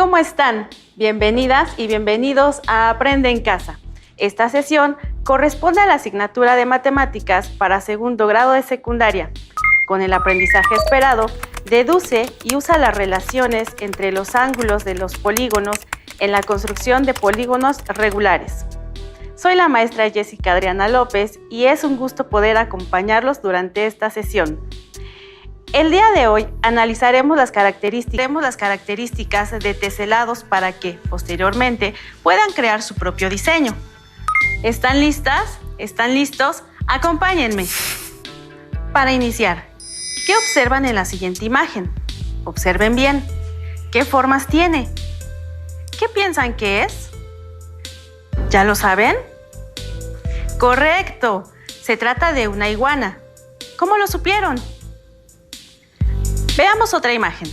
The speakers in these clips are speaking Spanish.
¿cómo están? Bienvenidas y bienvenidos a Aprende en Casa. Esta sesión corresponde a la asignatura de Matemáticas para segundo grado de secundaria. Con el aprendizaje esperado, deduce y usa las relaciones entre los ángulos de los polígonos en la construcción de polígonos regulares. Soy la maestra Jessica Adriana López y es un gusto poder acompañarlos durante esta sesión. El día de hoy analizaremos las características de teselados para que, posteriormente, puedan crear su propio diseño. ¿Están listas? ¿Están listos? Acompáñenme. Para iniciar, ¿qué observan en la siguiente imagen? Observen bien. ¿Qué formas tiene? ¿Qué piensan que es? ¿Ya lo saben? ¡Correcto! Se trata de una iguana. ¿Cómo lo supieron? Veamos otra imagen.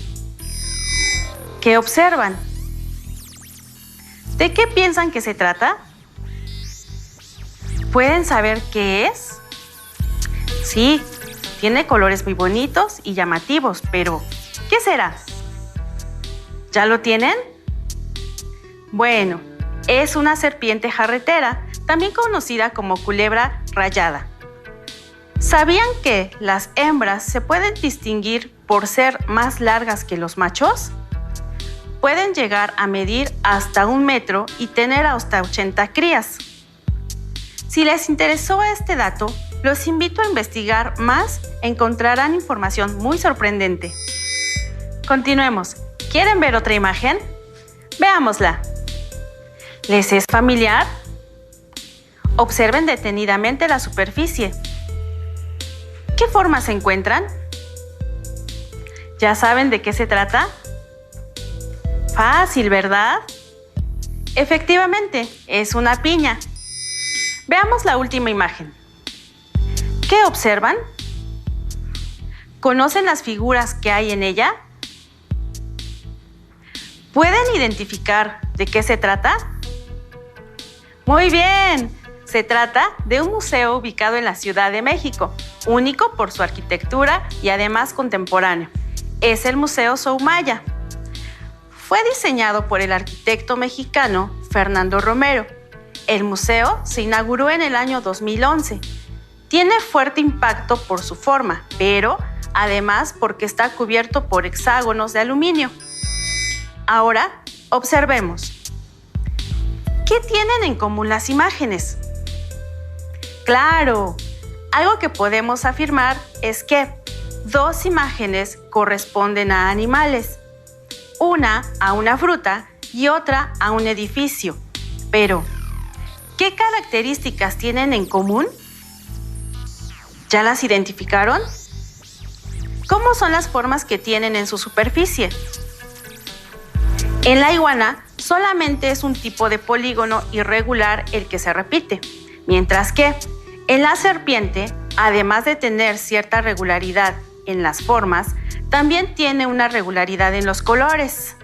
¿Qué observan? ¿De qué piensan que se trata? ¿Pueden saber qué es? Sí, tiene colores muy bonitos y llamativos, pero ¿qué será? ¿Ya lo tienen? Bueno, es una serpiente jarretera, también conocida como culebra rayada. ¿Sabían que las hembras se pueden distinguir por ser más largas que los machos? Pueden llegar a medir hasta 1 metro y tener hasta 80 crías. Si les interesó este dato, los invito a investigar más, encontrarán información muy sorprendente. Continuemos. ¿Quieren ver otra imagen? Veámosla. ¿Les es familiar? Observen detenidamente la superficie. ¿Qué formas se encuentran? ¿Ya saben de qué se trata? Fácil, ¿verdad? Efectivamente, es una piña. Veamos la última imagen. ¿Qué observan? ¿Conocen las figuras que hay en ella? ¿Pueden identificar de qué se trata? Muy bien, se trata de un museo ubicado en la Ciudad de México, único por su arquitectura y además contemporáneo. Es el Museo Soumaya. Fue diseñado por el arquitecto mexicano Fernando Romero. El museo se inauguró en el año 2011. Tiene fuerte impacto por su forma, pero además porque está cubierto por hexágonos de aluminio. Ahora, observemos. ¿Qué tienen en común las imágenes? ¡Claro! Algo que podemos afirmar es que 2 imágenes corresponden a animales, una a una fruta y otra a un edificio. Pero, ¿qué características tienen en común? ¿Ya las identificaron? ¿Cómo son las formas que tienen en su superficie? En la iguana solamente es un tipo de polígono irregular el que se repite, mientras que en la serpiente, además de tener cierta regularidad en las formas, también tiene una regularidad en los colores.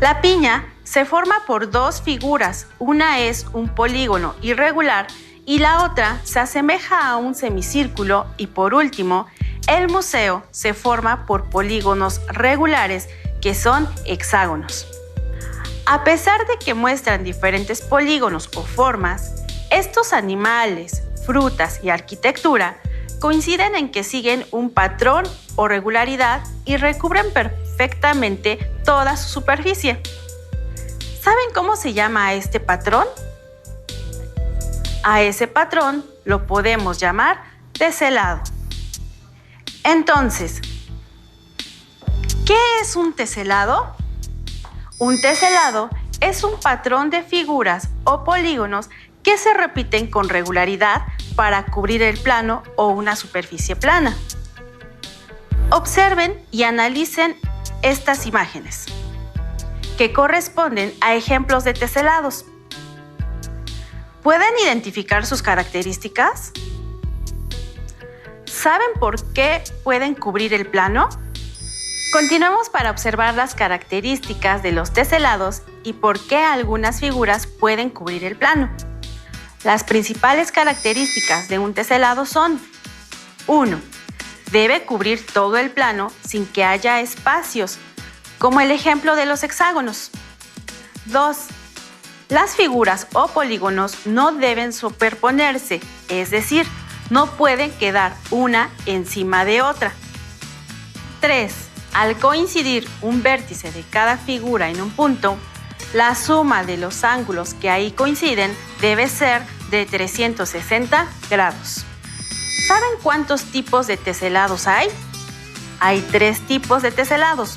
La piña se forma por 2 figuras, una es un polígono irregular y la otra se asemeja a un semicírculo y por último, el museo se forma por polígonos regulares que son hexágonos. A pesar de que muestran diferentes polígonos o formas, estos animales, frutas y arquitectura coinciden en que siguen un patrón o regularidad y recubren perfectamente toda su superficie. ¿Saben cómo se llama a este patrón? A ese patrón lo podemos llamar teselado. Entonces, ¿qué es un teselado? Un teselado es un patrón de figuras o polígonos que se repiten con regularidad para cubrir el plano o una superficie plana. Observen y analicen estas imágenes, que corresponden a ejemplos de teselados. ¿Pueden identificar sus características? ¿Saben por qué pueden cubrir el plano? Continuemos para observar las características de los teselados y por qué algunas figuras pueden cubrir el plano. Las principales características de un teselado son: 1. Debe cubrir todo el plano sin que haya espacios, como el ejemplo de los hexágonos. 2. Las figuras o polígonos no deben superponerse, es decir, no pueden quedar una encima de otra. 3. Al coincidir un vértice de cada figura en un punto, la suma de los ángulos que ahí coinciden debe ser de 360 grados. ¿Saben cuántos tipos de teselados hay? Hay 3 tipos de teselados: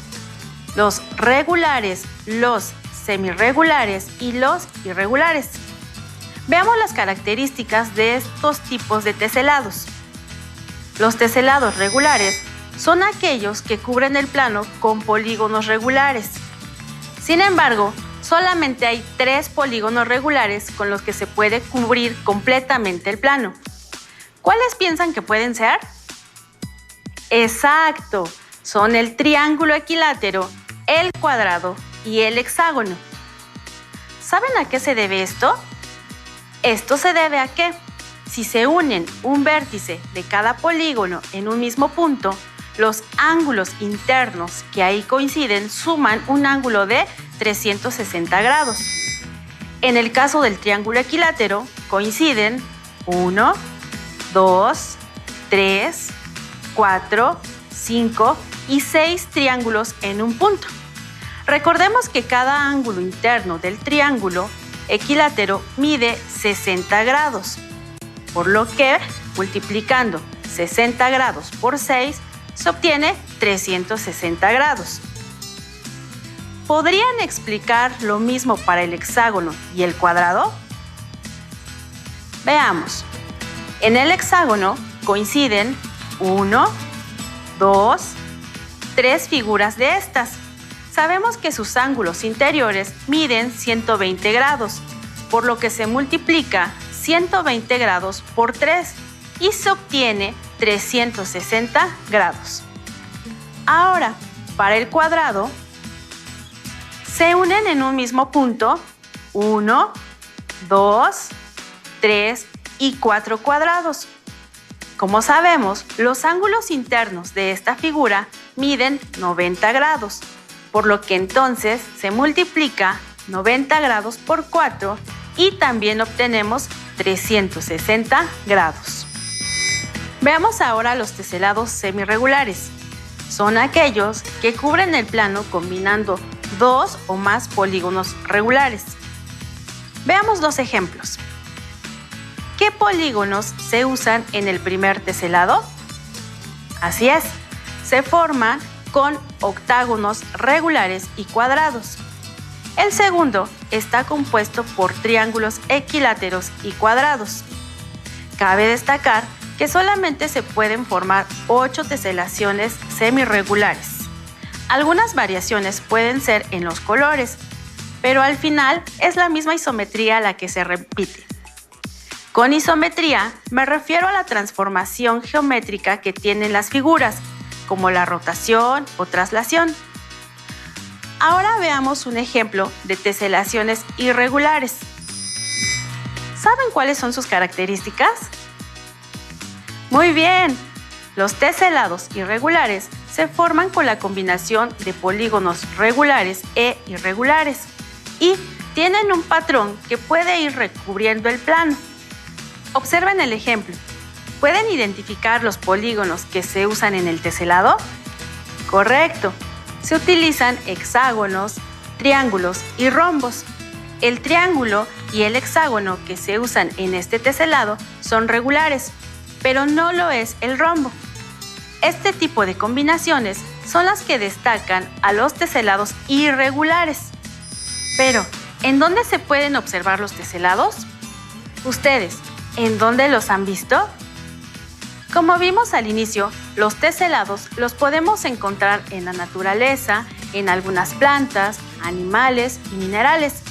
los regulares, los semirregulares y los irregulares. Veamos las características de estos tipos de teselados. Los teselados regulares son aquellos que cubren el plano con polígonos regulares. Sin embargo, solamente hay 3 polígonos regulares con los que se puede cubrir completamente el plano. ¿Cuáles piensan que pueden ser? Exacto, son el triángulo equilátero, el cuadrado y el hexágono. ¿Saben a qué se debe esto? Esto se debe a que, si se unen un vértice de cada polígono en un mismo punto, los ángulos internos que ahí coinciden suman un ángulo de 360 grados. En el caso del triángulo equilátero, coinciden 1, 2, 3, 4, 5 y 6 triángulos en un punto. Recordemos que cada ángulo interno del triángulo equilátero mide 60 grados, por lo que multiplicando 60 grados por 6 se obtiene 360 grados. ¿Podrían explicar lo mismo para el hexágono y el cuadrado? Veamos. En el hexágono coinciden 1, 2, 3 figuras de estas. Sabemos que sus ángulos interiores miden 120 grados, por lo que se multiplica 120 grados por 3 y se obtiene 360 grados. Ahora, para el cuadrado, se unen en un mismo punto 1, 2, 3 y 4 cuadrados. Como sabemos, los ángulos internos de esta figura miden 90 grados, por lo que entonces se multiplica 90 grados por 4 y también obtenemos 360 grados. Veamos ahora los teselados semirregulares. Son aquellos que cubren el plano combinando 2 o más polígonos regulares. Veamos 2 ejemplos. ¿Qué polígonos se usan en el primer teselado? Así es, se forman con octágonos regulares y cuadrados. El segundo está compuesto por triángulos equiláteros y cuadrados. Cabe destacar que solamente se pueden formar 8 teselaciones semirregulares. Algunas variaciones pueden ser en los colores, pero al final es la misma isometría la que se repite. Con isometría me refiero a la transformación geométrica que tienen las figuras, como la rotación o traslación. Ahora veamos un ejemplo de teselaciones irregulares. ¿Saben cuáles son sus características? Muy bien, los teselados irregulares se forman con la combinación de polígonos regulares e irregulares y tienen un patrón que puede ir recubriendo el plano. Observen el ejemplo. ¿Pueden identificar los polígonos que se usan en el teselado? Correcto. Se utilizan hexágonos, triángulos y rombos. El triángulo y el hexágono que se usan en este teselado son regulares, pero no lo es el rombo. Este tipo de combinaciones son las que destacan a los teselados irregulares. Pero, ¿en dónde se pueden observar los teselados? Ustedes, ¿en dónde los han visto? Como vimos al inicio, los teselados los podemos encontrar en la naturaleza, en algunas plantas, animales y minerales.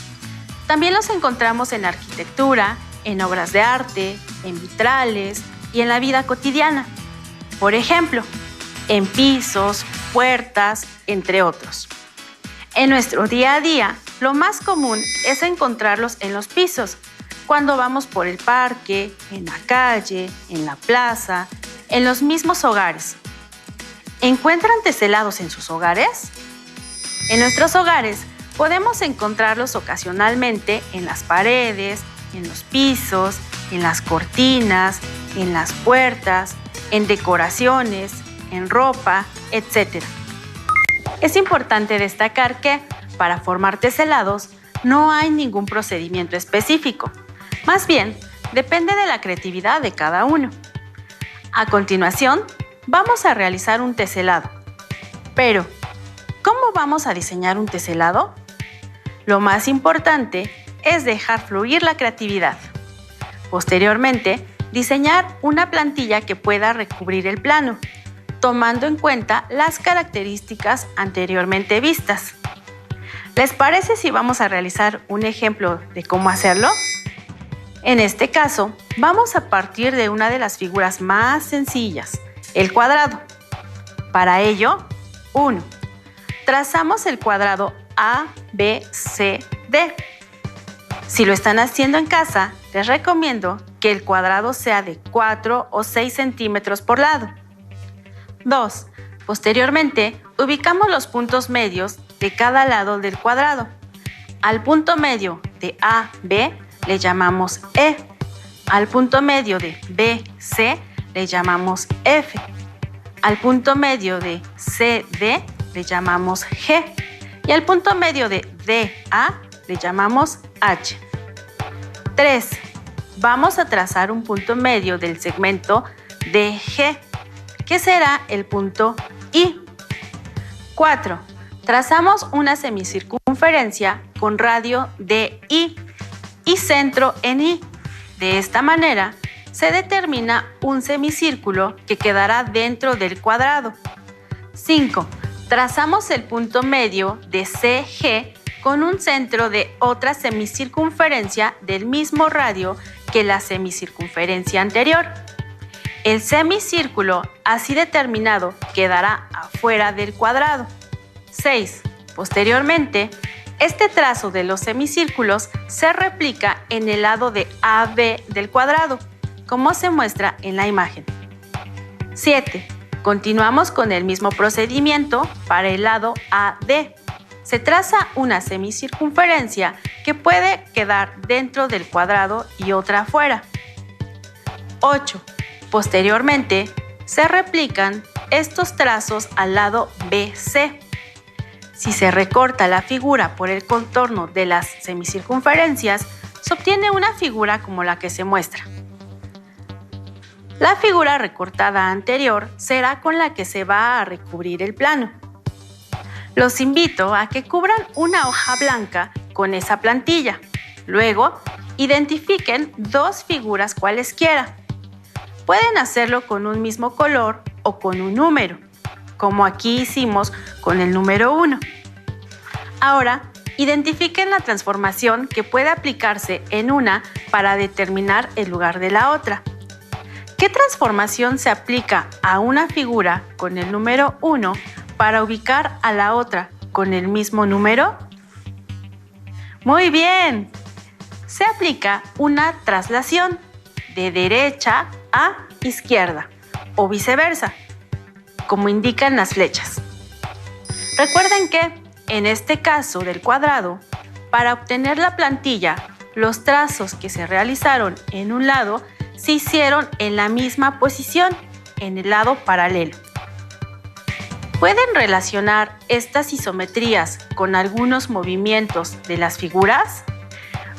También los encontramos en arquitectura, en obras de arte, en vitrales y en la vida cotidiana. Por ejemplo, en pisos, puertas, entre otros. En nuestro día a día, lo más común es encontrarlos en los pisos, cuando vamos por el parque, en la calle, en la plaza, en los mismos hogares. ¿Encuentran teselados en sus hogares? En nuestros hogares podemos encontrarlos ocasionalmente en las paredes, en los pisos, en las cortinas, en las puertas, en decoraciones, en ropa, etc. Es importante destacar que, para formar teselados, no hay ningún procedimiento específico. Más bien, depende de la creatividad de cada uno. A continuación, vamos a realizar un teselado. Pero, ¿cómo vamos a diseñar un teselado? Lo más importante es dejar fluir la creatividad. Posteriormente, diseñar una plantilla que pueda recubrir el plano, tomando en cuenta las características anteriormente vistas. ¿Les parece si vamos a realizar un ejemplo de cómo hacerlo? En este caso, vamos a partir de una de las figuras más sencillas, el cuadrado. Para ello, 1. Trazamos el cuadrado A, B, C, D. Si lo están haciendo en casa, les recomiendo que el cuadrado sea de 4 o 6 centímetros por lado. 2. Posteriormente, ubicamos los puntos medios de cada lado del cuadrado. Al punto medio de A, B le llamamos E. Al punto medio de B, C le llamamos F. Al punto medio de C, D le llamamos G. Y al punto medio de D, A le llamamos H. 3. Vamos a trazar un punto medio del segmento DG, que será el punto I. 4. Trazamos una semicircunferencia con radio DI y centro en I. De esta manera, se determina un semicírculo que quedará dentro del cuadrado. 5. Trazamos el punto medio de CG con un centro de otra semicircunferencia del mismo radio que la semicircunferencia anterior. El semicírculo así determinado quedará afuera del cuadrado. 6. Posteriormente, este trazo de los semicírculos se replica en el lado de AB del cuadrado, como se muestra en la imagen. 7. Continuamos con el mismo procedimiento para el lado AD. Se traza una semicircunferencia que puede quedar dentro del cuadrado y otra afuera. 8. Posteriormente, se replican estos trazos al lado BC. Si se recorta la figura por el contorno de las semicircunferencias, se obtiene una figura como la que se muestra. La figura recortada anterior será con la que se va a recubrir el plano. Los invito a que cubran una hoja blanca con esa plantilla. Luego, identifiquen dos figuras cualesquiera. Pueden hacerlo con un mismo color o con un número, como aquí hicimos con el número 1. Ahora, identifiquen la transformación que puede aplicarse en una para determinar el lugar de la otra. ¿Qué transformación se aplica a una figura con el número 1 para ubicar a la otra con el mismo número? Muy bien. Se aplica una traslación de derecha a izquierda o viceversa, como indican las flechas. Recuerden que, en este caso del cuadrado, para obtener la plantilla, los trazos que se realizaron en un lado se hicieron en la misma posición, en el lado paralelo. ¿Pueden relacionar estas isometrías con algunos movimientos de las figuras?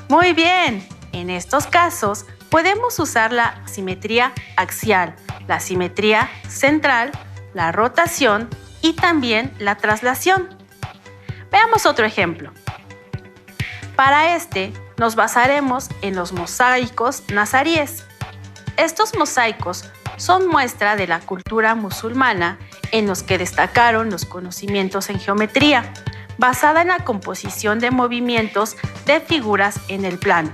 Muy bien, en estos casos podemos usar la simetría axial, la simetría central, la rotación y también la traslación. Veamos otro ejemplo. Para este, nos basaremos en los mosaicos nazaríes. Estos mosaicos son muestra de la cultura musulmana en los que destacaron los conocimientos en geometría, basada en la composición de movimientos de figuras en el plano.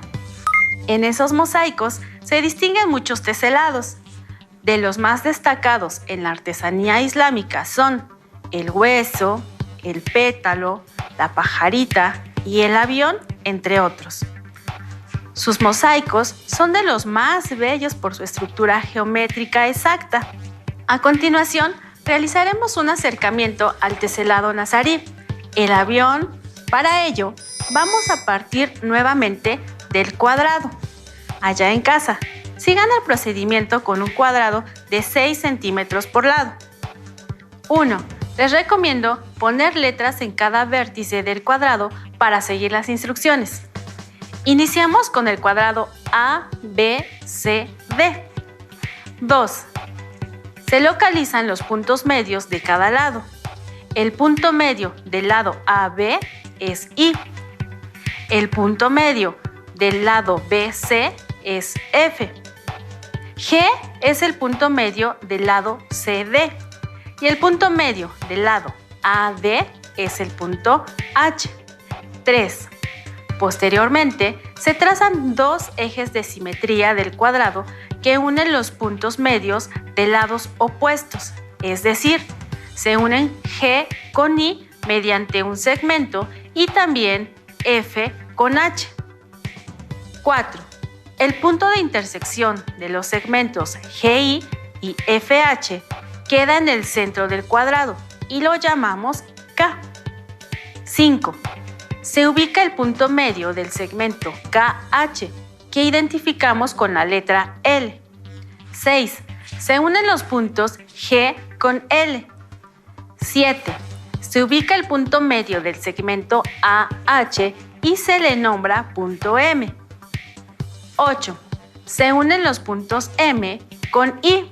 En esos mosaicos se distinguen muchos teselados. De los más destacados en la artesanía islámica son el hueso, el pétalo, la pajarita y el avión, entre otros. Sus mosaicos son de los más bellos por su estructura geométrica exacta. A continuación, realizaremos un acercamiento al teselado nazarí el avión. Para ello, vamos a partir nuevamente del cuadrado. Allá en casa, sigan el procedimiento con un cuadrado de 6 centímetros por lado. 1. Les recomiendo poner letras en cada vértice del cuadrado para seguir las instrucciones. Iniciamos con el cuadrado A, B, C, D. 2. Se localizan los puntos medios de cada lado. El punto medio del lado AB es I. El punto medio del lado BC es F. G es el punto medio del lado CD. Y el punto medio del lado AD es el punto H. 3. Posteriormente, se trazan dos ejes de simetría del cuadrado que unen los puntos medios de lados opuestos, es decir, se unen G con I mediante un segmento y también F con H. 4. El punto de intersección de los segmentos GI y FH queda en el centro del cuadrado y lo llamamos K. 5. Se ubica el punto medio del segmento KH, que identificamos con la letra L. 6. Se unen los puntos G con L. 7. Se ubica el punto medio del segmento AH y se le nombra punto M. 8. Se unen los puntos M con I.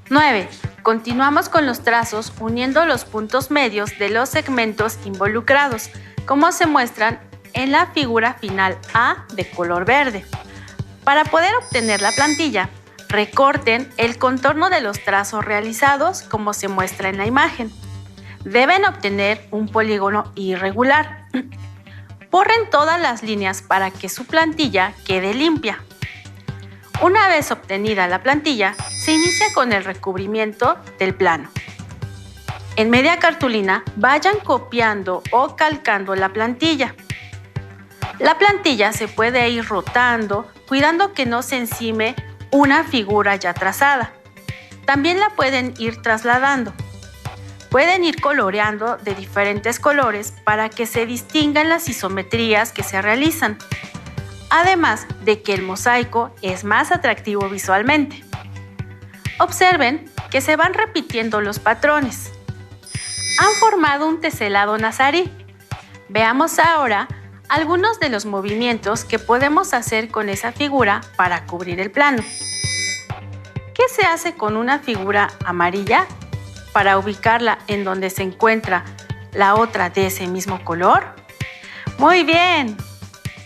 9. Continuamos con los trazos uniendo los puntos medios de los segmentos involucrados, como se muestran en la figura final A de color verde. Para poder obtener la plantilla, recorten el contorno de los trazos realizados como se muestra en la imagen. Deben obtener un polígono irregular. Borren todas las líneas para que su plantilla quede limpia. Una vez obtenida la plantilla, se inicia con el recubrimiento del plano. En media cartulina, vayan copiando o calcando la plantilla. La plantilla se puede ir rotando, cuidando que no se encime una figura ya trazada. También la pueden ir trasladando. Pueden ir coloreando de diferentes colores para que se distingan las isometrías que se realizan. Además de que el mosaico es más atractivo visualmente. Observen que se van repitiendo los patrones. Han formado un teselado nazarí. Veamos ahora algunos de los movimientos que podemos hacer con esa figura para cubrir el plano. ¿Qué se hace con una figura amarilla para ubicarla en donde se encuentra la otra de ese mismo color? ¡Muy bien!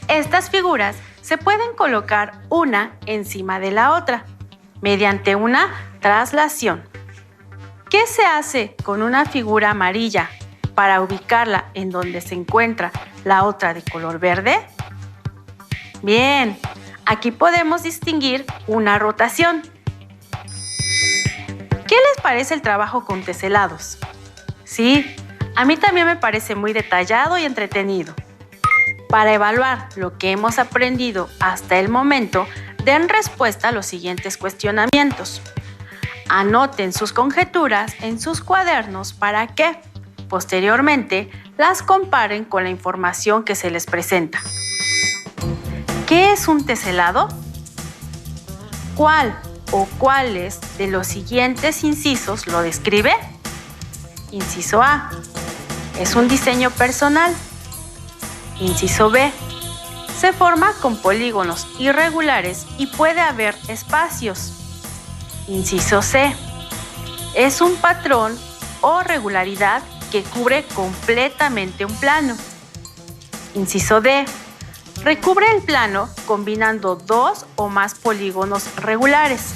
Estas figuras se pueden colocar una encima de la otra mediante una traslación. ¿Qué se hace con una figura amarilla para ubicarla en donde se encuentra la otra de color verde? Bien, aquí podemos distinguir una rotación. ¿Qué les parece el trabajo con teselados? Sí, a mí también me parece muy detallado y entretenido. Para evaluar lo que hemos aprendido hasta el momento, den respuesta a los siguientes cuestionamientos. Anoten sus conjeturas en sus cuadernos para que, posteriormente, las comparen con la información que se les presenta. ¿Qué es un teselado? ¿Cuál o cuáles de los siguientes incisos lo describe? Inciso A. Es un diseño personal. Inciso B. Se forma con polígonos irregulares y puede haber espacios. Inciso C. Es un patrón o regularidad que cubre completamente un plano. Inciso D. Recubre el plano combinando dos o más polígonos regulares.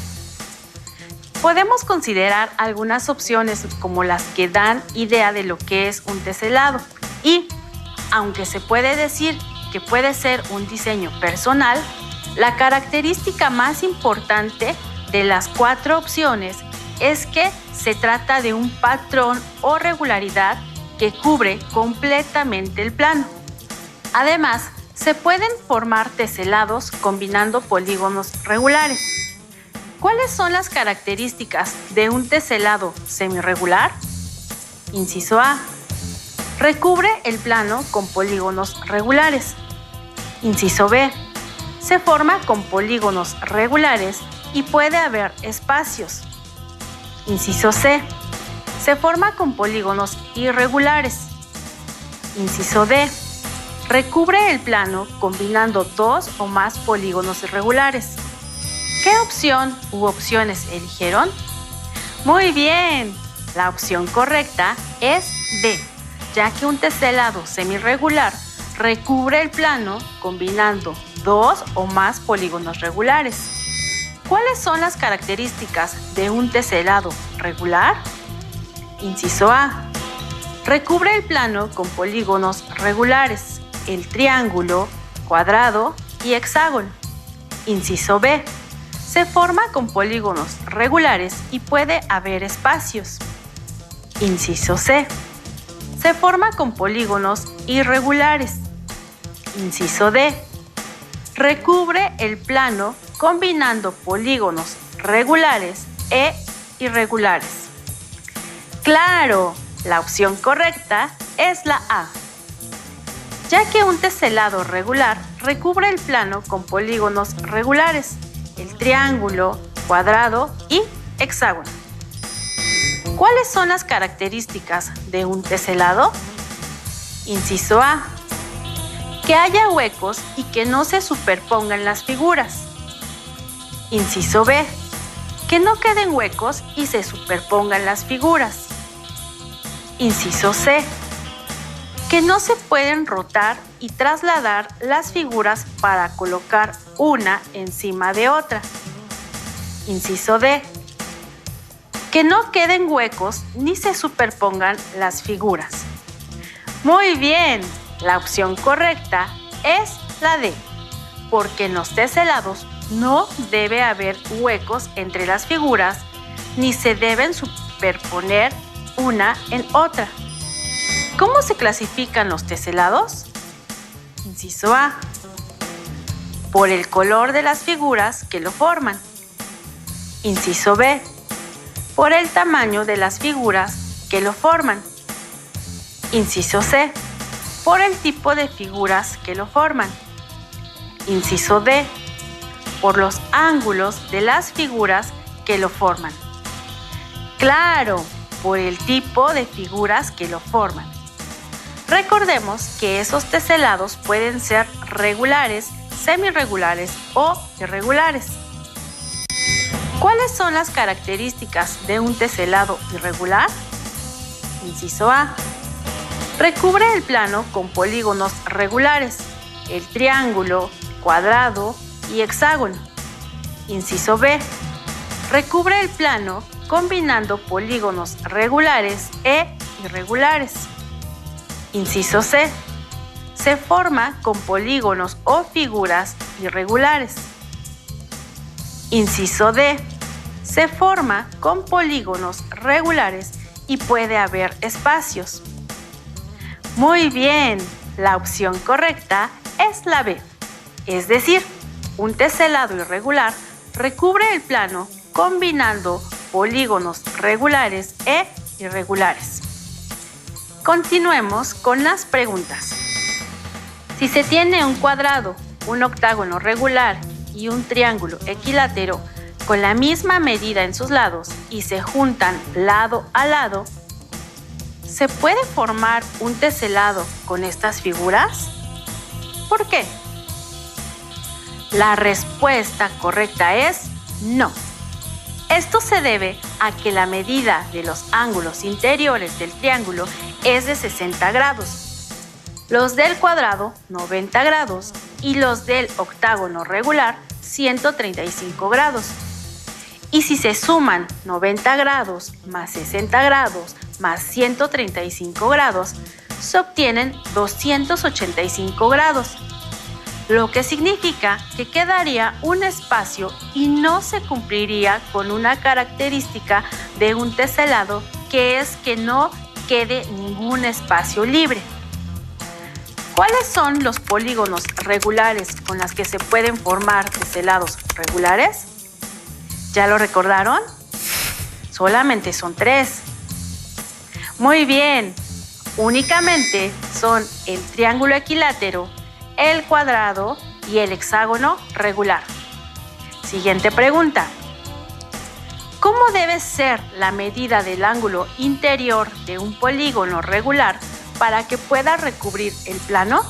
Podemos considerar algunas opciones como las que dan idea de lo que es un teselado y, aunque se puede decir que puede ser un diseño personal, la característica más importante de las 4 opciones es que se trata de un patrón o regularidad que cubre completamente el plano. Además, se pueden formar teselados combinando polígonos regulares. ¿Cuáles son las características de un teselado semirregular? Inciso A. Recubre el plano con polígonos regulares. Inciso B. Se forma con polígonos regulares y puede haber espacios. Inciso C. Se forma con polígonos irregulares. Inciso D. Recubre el plano combinando dos o más polígonos irregulares. ¿Qué opción u opciones eligieron? Muy bien, la opción correcta es D, ya que un teselado semirregular recubre el plano combinando dos o más polígonos regulares. ¿Cuáles son las características de un teselado regular? Inciso A. Recubre el plano con polígonos regulares, el triángulo, cuadrado y hexágono. Inciso B. Se forma con polígonos regulares y puede haber espacios. Inciso C. Se forma con polígonos irregulares. Inciso D. Recubre el plano combinando polígonos regulares e irregulares. ¡Claro! La opción correcta es la A, ya que un teselado regular recubre el plano con polígonos regulares, el triángulo, cuadrado y hexágono. ¿Cuáles son las características de un teselado? Inciso A. Que haya huecos y que no se superpongan las figuras. Inciso B. Que no queden huecos y se superpongan las figuras. Inciso C. Que no se pueden rotar y trasladar las figuras para colocar una encima de otra. Inciso D. Que no queden huecos ni se superpongan las figuras. Muy bien, la opción correcta es la D, porque en los teselados no debe haber huecos entre las figuras ni se deben superponer una en otra. ¿Cómo se clasifican los teselados? Inciso A. Por el color de las figuras que lo forman. Inciso B. Por el tamaño de las figuras que lo forman. Inciso C. Por el tipo de figuras que lo forman. Inciso D. Por los ángulos de las figuras que lo forman. ¡Claro! Por el tipo de figuras que lo forman. Recordemos que esos teselados pueden ser regulares, semirregulares o irregulares. ¿Cuáles son las características de un teselado irregular? Inciso A. Recubre el plano con polígonos regulares, el triángulo, cuadrado y hexágono. Inciso B. Recubre el plano combinando polígonos regulares e irregulares. Inciso C. Se forma con polígonos o figuras irregulares. Inciso D. Se forma con polígonos regulares y puede haber espacios. Muy bien, la opción correcta es la B, es decir, un teselado irregular recubre el plano combinando polígonos regulares e irregulares. Continuemos con las preguntas. Si se tiene un cuadrado, un octágono regular y un triángulo equilátero con la misma medida en sus lados y se juntan lado a lado, ¿se puede formar un teselado con estas figuras? ¿Por qué? La respuesta correcta es no. Esto se debe a que la medida de los ángulos interiores del triángulo es de 60 grados, los del cuadrado 90 grados y los del octágono regular 135 grados. Y si se suman 90 grados más 60 grados más 135 grados, se obtienen 285 grados. Lo que significa que quedaría un espacio y no se cumpliría con una característica de un teselado, que es que no quede ningún espacio libre. ¿Cuáles son los polígonos regulares con los que se pueden formar teselados regulares? ¿Ya lo recordaron? Solamente son 3. Muy bien. Únicamente son el triángulo equilátero, el cuadrado y el hexágono regular. Siguiente pregunta. ¿Cómo debe ser la medida del ángulo interior de un polígono regular para que pueda recubrir el plano?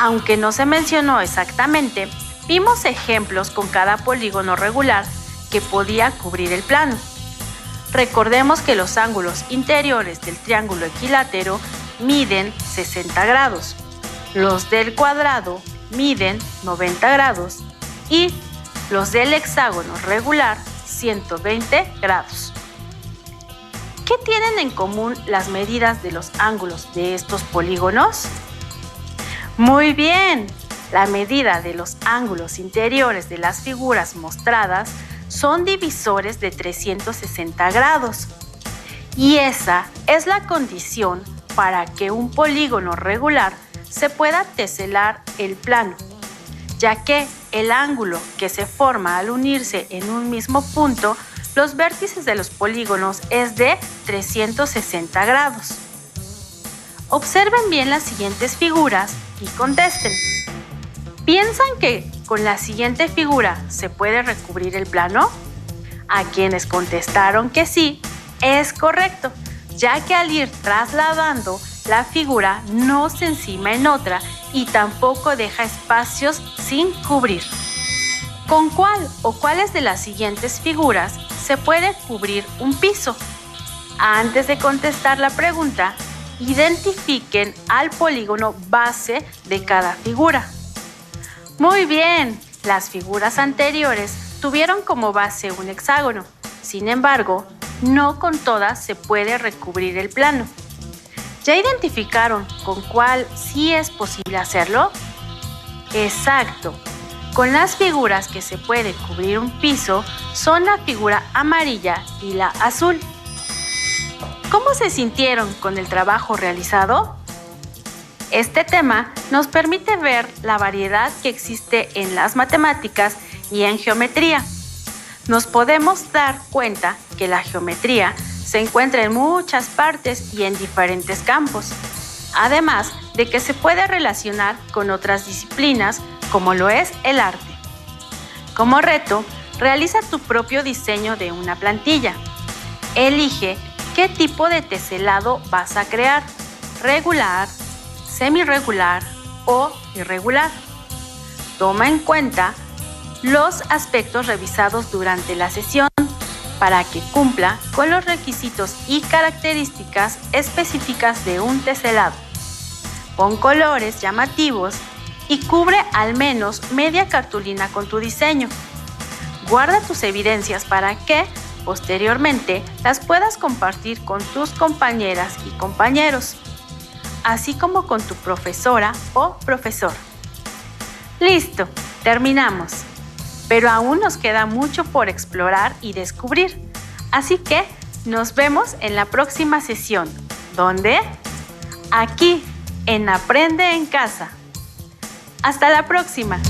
Aunque no se mencionó exactamente, vimos ejemplos con cada polígono regular que podía cubrir el plano. Recordemos que los ángulos interiores del triángulo equilátero miden 60 grados, los del cuadrado miden 90 grados y los del hexágono regular 120 grados. ¿Qué tienen en común las medidas de los ángulos de estos polígonos? Muy bien, la medida de los ángulos interiores de las figuras mostradas son divisores de 360 grados. Y esa es la condición para que un polígono regular se pueda teselar el plano, ya que el ángulo que se forma al unirse en un mismo punto, los vértices de los polígonos es de 360 grados. Observen bien las siguientes figuras y contesten. ¿Piensan que con la siguiente figura se puede recubrir el plano? A quienes contestaron que sí, es correcto, ya que al ir trasladando la figura no se encima en otra y tampoco deja espacios sin cubrir. ¿Con cuál o cuáles de las siguientes figuras se puede cubrir un piso? Antes de contestar la pregunta, identifiquen al polígono base de cada figura. Muy bien, las figuras anteriores tuvieron como base un hexágono. Sin embargo, no con todas se puede recubrir el plano. ¿Ya identificaron con cuál sí es posible hacerlo? Exacto. Con las figuras que se puede cubrir un piso son la figura amarilla y la azul. ¿Cómo se sintieron con el trabajo realizado? Este tema nos permite ver la variedad que existe en las matemáticas y en geometría. Nos podemos dar cuenta que la geometría se encuentra en muchas partes y en diferentes campos, además de que se puede relacionar con otras disciplinas como lo es el arte. Como reto, realiza tu propio diseño de una plantilla. Elige qué tipo de teselado vas a crear: regular, semirregular o irregular. Toma en cuenta los aspectos revisados durante la sesión para que cumpla con los requisitos y características específicas de un teselado. Pon colores llamativos y cubre al menos media cartulina con tu diseño. Guarda tus evidencias para que posteriormente las puedas compartir con tus compañeras y compañeros, así como con tu profesora o profesor. Listo, terminamos. Pero aún nos queda mucho por explorar y descubrir. Así que nos vemos en la próxima sesión. ¿Dónde? Aquí, en Aprende en Casa. Hasta la próxima.